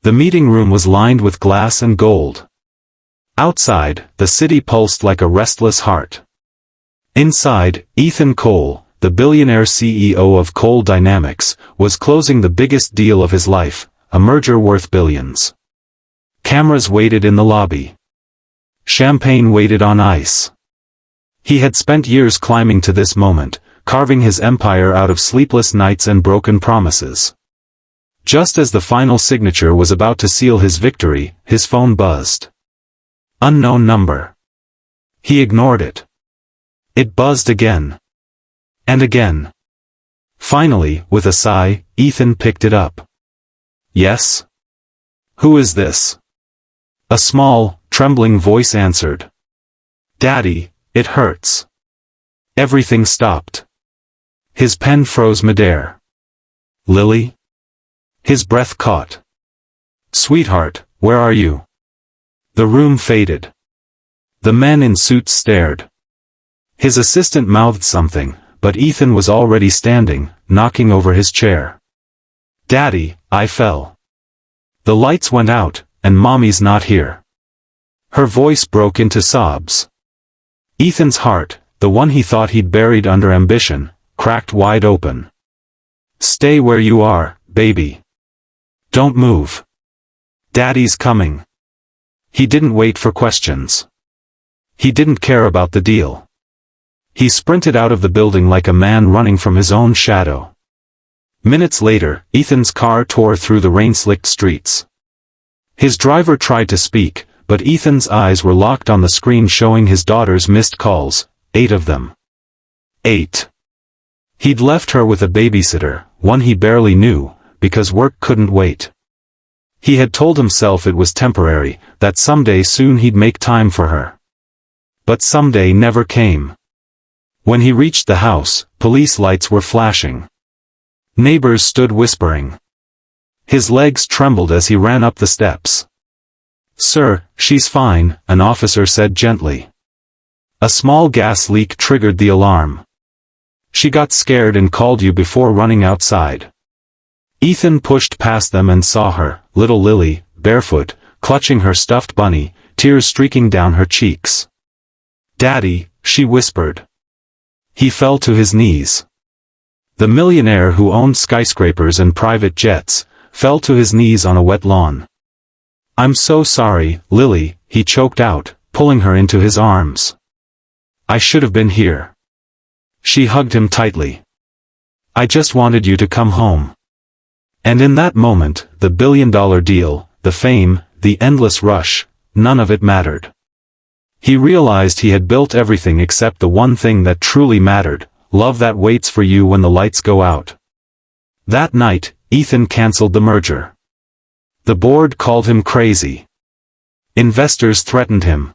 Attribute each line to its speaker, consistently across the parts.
Speaker 1: The meeting room was lined with glass and gold. Outside, the city pulsed like a restless heart. Inside, Ethan Cole, the billionaire CEO of Cole Dynamics, was closing the biggest deal of his life, a merger worth billions. Cameras waited in the lobby. Champagne waited on ice. He had spent years climbing to this moment, carving his empire out of sleepless nights and broken promises. Just as the final signature was about to seal his victory, his phone buzzed. Unknown number. He ignored it. It buzzed again. And again. Finally, with a sigh, Ethan picked it up. Yes? Who is this? A small, trembling voice answered. Daddy, it hurts. Everything stopped. His pen froze midair. Lily? His breath caught. Sweetheart, where are you? The room faded. The men in suits stared. His assistant mouthed something, but Ethan was already standing, knocking over his chair. Daddy, I fell. The lights went out, and Mommy's not here. Her voice broke into sobs. Ethan's heart, the one he thought he'd buried under ambition, cracked wide open. Stay where you are, baby. Don't move. Daddy's coming. He didn't wait for questions. He didn't care about the deal. He sprinted out of the building like a man running from his own shadow. Minutes later, Ethan's car tore through the rain-slicked streets. His driver tried to speak, but Ethan's eyes were locked on the screen showing his daughter's missed calls, 8 of them. 8. He'd left her with a babysitter, one he barely knew, because work couldn't wait. He had told himself it was temporary, that someday soon he'd make time for her. But someday never came. When he reached the house, police lights were flashing. Neighbors stood whispering. His legs trembled as he ran up the steps. Sir, she's fine, an officer said gently. A small gas leak triggered the alarm. She got scared and called you before running outside. Ethan pushed past them and saw her, little Lily, barefoot, clutching her stuffed bunny, tears streaking down her cheeks. Daddy, she whispered. He fell to his knees. The millionaire who owned skyscrapers and private jets, fell to his knees on a wet lawn. I'm so sorry, Lily, he choked out, pulling her into his arms. I should have been here. She hugged him tightly. I just wanted you to come home. And in that moment, the billion-dollar deal, the fame, the endless rush, none of it mattered. He realized he had built everything except the one thing that truly mattered, love that waits for you when the lights go out. That night, Ethan canceled the merger. The board called him crazy. Investors threatened him.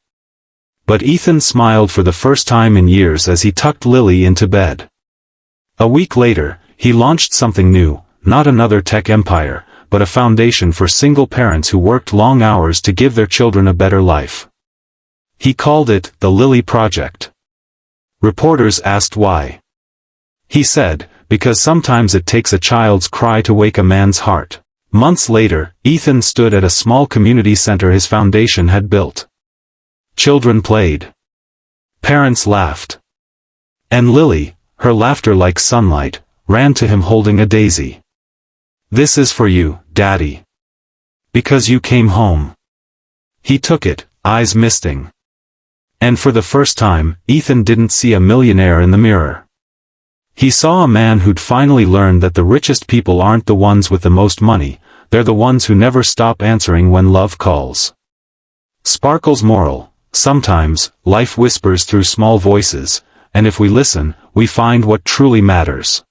Speaker 1: But Ethan smiled for the first time in years as he tucked Lily into bed. A week later, he launched something new. Not another tech empire, but a foundation for single parents who worked long hours to give their children a better life. He called it the Lily Project. Reporters asked why. He said, because sometimes it takes a child's cry to wake a man's heart. Months later, Ethan stood at a small community center his foundation had built. Children played. Parents laughed. And Lily, her laughter like sunlight, ran to him holding a daisy. This is for you, Daddy. Because you came home. He took it, eyes misting. And for the first time, Ethan didn't see a millionaire in the mirror. He saw a man who'd finally learned that the richest people aren't the ones with the most money, they're the ones who never stop answering when love calls. Sparkle's moral: sometimes, life whispers through small voices, and if we listen, we find what truly matters.